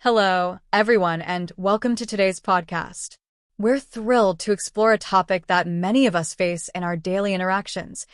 Hello, everyone, and welcome to today's podcast. We're thrilled to explore a topic that many of us face in our daily interactions: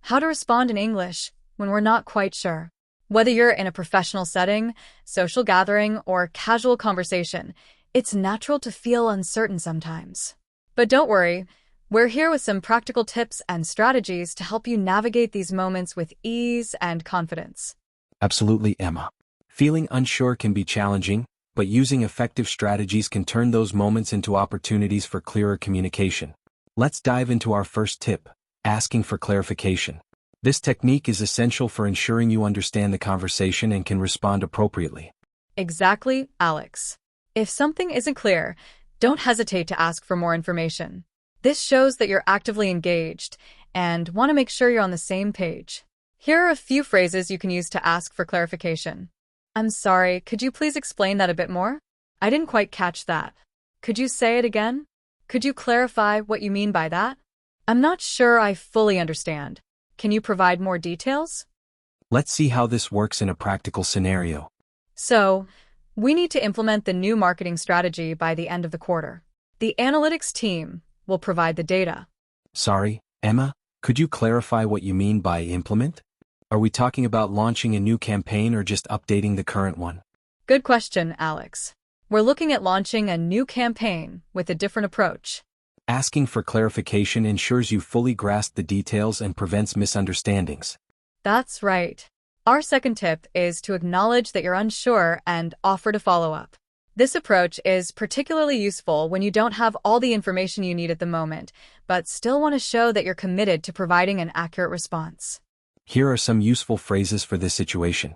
how to respond in English when we're not quite sure. Whether you're in a professional setting, social gathering, or casual conversation, it's natural to feel uncertain sometimes. But don't worry, we're here with some practical tips and strategies to help you navigate these moments with ease and confidence. Absolutely, Emma. Feeling unsure can be challenging, but using effective strategies can turn those moments into opportunities for clearer communication. Let's dive into our first tip: asking for clarification. This technique is essential for ensuring you understand the conversation and can respond appropriately. Exactly, Alex. If something isn't clear, don't hesitate to ask for more information. This shows that you're actively engaged and want to make sure you're on the same page. Here are a few phrases you can use to ask for clarification. I'm sorry, could you please explain that a bit more? I didn't quite catch that. Could you say it again? Could you clarify what you mean by that? I'm not sure I fully understand. Can you provide more details? Let's see how this works in a practical scenario. So, we need to implement the new marketing strategy by the end of the quarter. The analytics team will provide the data. Sorry, Emma, could you clarify what you mean by implement? Are we talking about launching a new campaign or just updating the current one? Good question, Alex. We're looking at launching a new campaign with a different approach. Asking for clarification ensures you fully grasp the details and prevents misunderstandings. That's right. Our second tip is to acknowledge that you're unsure and offer to follow up. This approach is particularly useful when you don't have all the information you need at the moment, but still want to show that you're committed to providing an accurate response. Here are some useful phrases for this situation.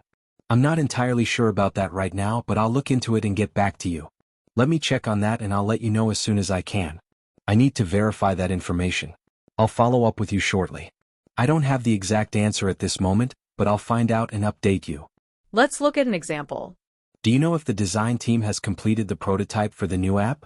I'm not entirely sure about that right now, but I'll look into it and get back to you. Let me check on that and I'll let you know as soon as I can. I need to verify that information. I'll follow up with you shortly. I don't have the exact answer at this moment, but I'll find out and update you. Let's look at an example. Do you know if the design team has completed the prototype for the new app?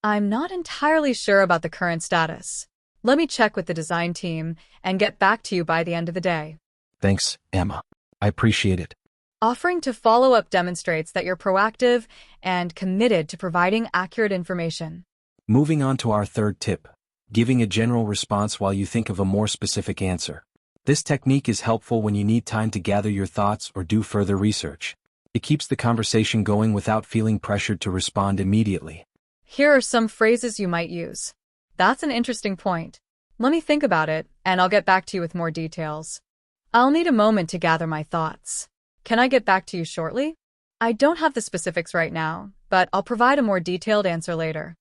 I'm not entirely sure about the current status. Let me check with the design team and get back to you by the end of the day. Thanks, Emma. I appreciate it. Offering to follow up demonstrates that you're proactive and committed to providing accurate information. Moving on to our third tip: giving a general response while you think of a more specific answer. This technique is helpful when you need time to gather your thoughts or do further research. It keeps the conversation going without feeling pressured to respond immediately. Here are some phrases you might use. That's an interesting point. Let me think about it, and I'll get back to you with more details. I'll need a moment to gather my thoughts. Can I get back to you shortly? I don't have the specifics right now, but I'll provide a more detailed answer later.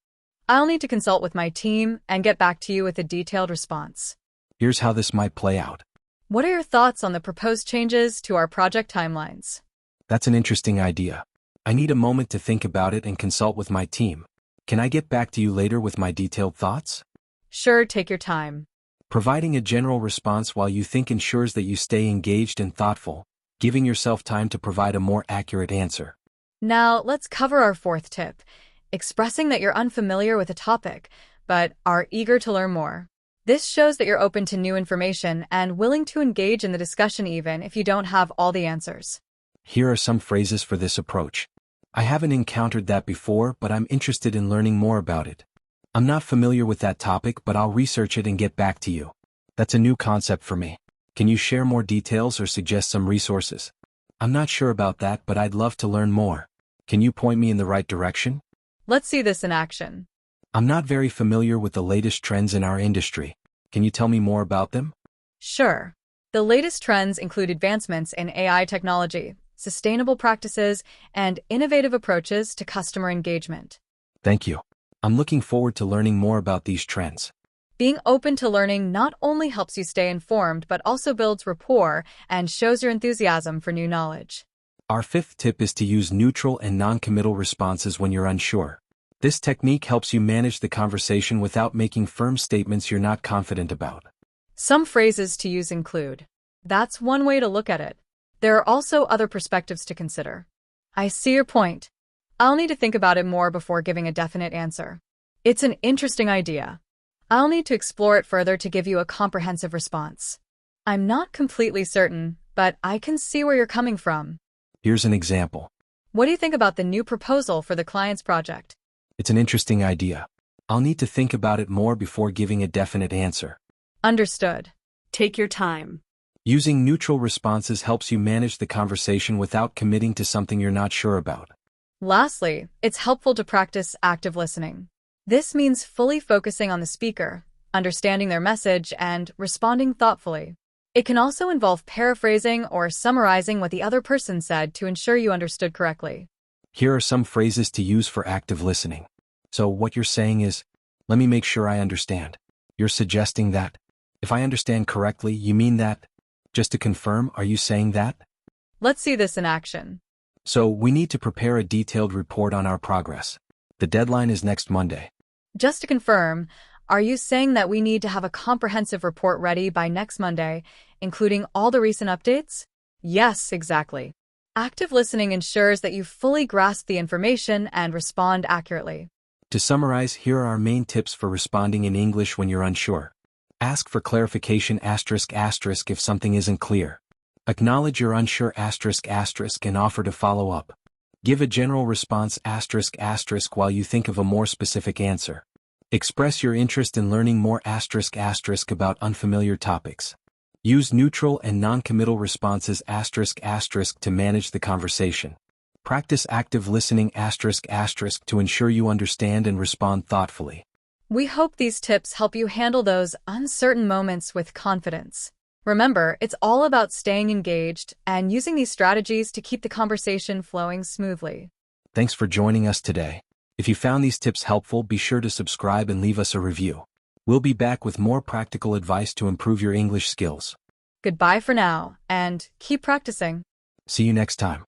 I'll need to consult with my team and get back to you with a detailed response. Here's how this might play out. What are your thoughts on the proposed changes to our project timelines? That's an interesting idea. I need a moment to think about it and consult with my team. Can I get back to you later with my detailed thoughts? Sure, take your time. Providing a general response while you think ensures that you stay engaged and thoughtful, giving yourself time to provide a more accurate answer. Now, let's cover our fourth tip: expressing that you're unfamiliar with a topic, but are eager to learn more. This shows that you're open to new information and willing to engage in the discussion even if you don't have all the answers. Here are some phrases for this approach. I haven't encountered that before, but I'm interested in learning more about it. I'm not familiar with that topic, but I'll research it and get back to you. That's a new concept for me. Can you share more details or suggest some resources? I'm not sure about that, but I'd love to learn more. Can you point me in the right direction? Let's see this in action. I'm not very familiar with the latest trends in our industry. Can you tell me more about them? Sure. The latest trends include advancements in AI technology, sustainable practices, and innovative approaches to customer engagement. Thank you. I'm looking forward to learning more about these trends. Being open to learning not only helps you stay informed, but also builds rapport and shows your enthusiasm for new knowledge. Our fifth tip is to use neutral and non-committal responses when you're unsure. This technique helps you manage the conversation without making firm statements you're not confident about. Some phrases to use include, "That's one way to look at it. There are also other perspectives to consider. I see your point. I'll need to think about it more before giving a definite answer. It's an interesting idea. I'll need to explore it further to give you a comprehensive response. I'm not completely certain, but I can see where you're coming from." Here's an example. What do you think about the new proposal for the client's project? It's an interesting idea. I'll need to think about it more before giving a definite answer. Understood. Take your time. Using neutral responses helps you manage the conversation without committing to something you're not sure about. Lastly, it's helpful to practice active listening. This means fully focusing on the speaker, understanding their message, and responding thoughtfully. It can also involve paraphrasing or summarizing what the other person said to ensure you understood correctly. Here are some phrases to use for active listening. So what you're saying is, let me make sure I understand. You're suggesting that. If I understand correctly, you mean that. Just to confirm, are you saying that? Let's see this in action. So we need to prepare a detailed report on our progress. The deadline is next Monday. Just to confirm, are you saying that we need to have a comprehensive report ready by next Monday, including all the recent updates? Yes, exactly. Active listening ensures that you fully grasp the information and respond accurately. To summarize, here are our main tips for responding in English when you're unsure. Ask for clarification *** if something isn't clear. Acknowledge you're unsure *** and offer to follow up. Give a general response *** while you think of a more specific answer. Express your interest in learning more *** about unfamiliar topics. Use neutral and non-committal responses *** to manage the conversation. Practice active listening *** to ensure you understand and respond thoughtfully. We hope these tips help you handle those uncertain moments with confidence. Remember, it's all about staying engaged and using these strategies to keep the conversation flowing smoothly. Thanks for joining us today. If you found these tips helpful, be sure to subscribe and leave us a review. We'll be back with more practical advice to improve your English skills. Goodbye for now, and keep practicing. See you next time.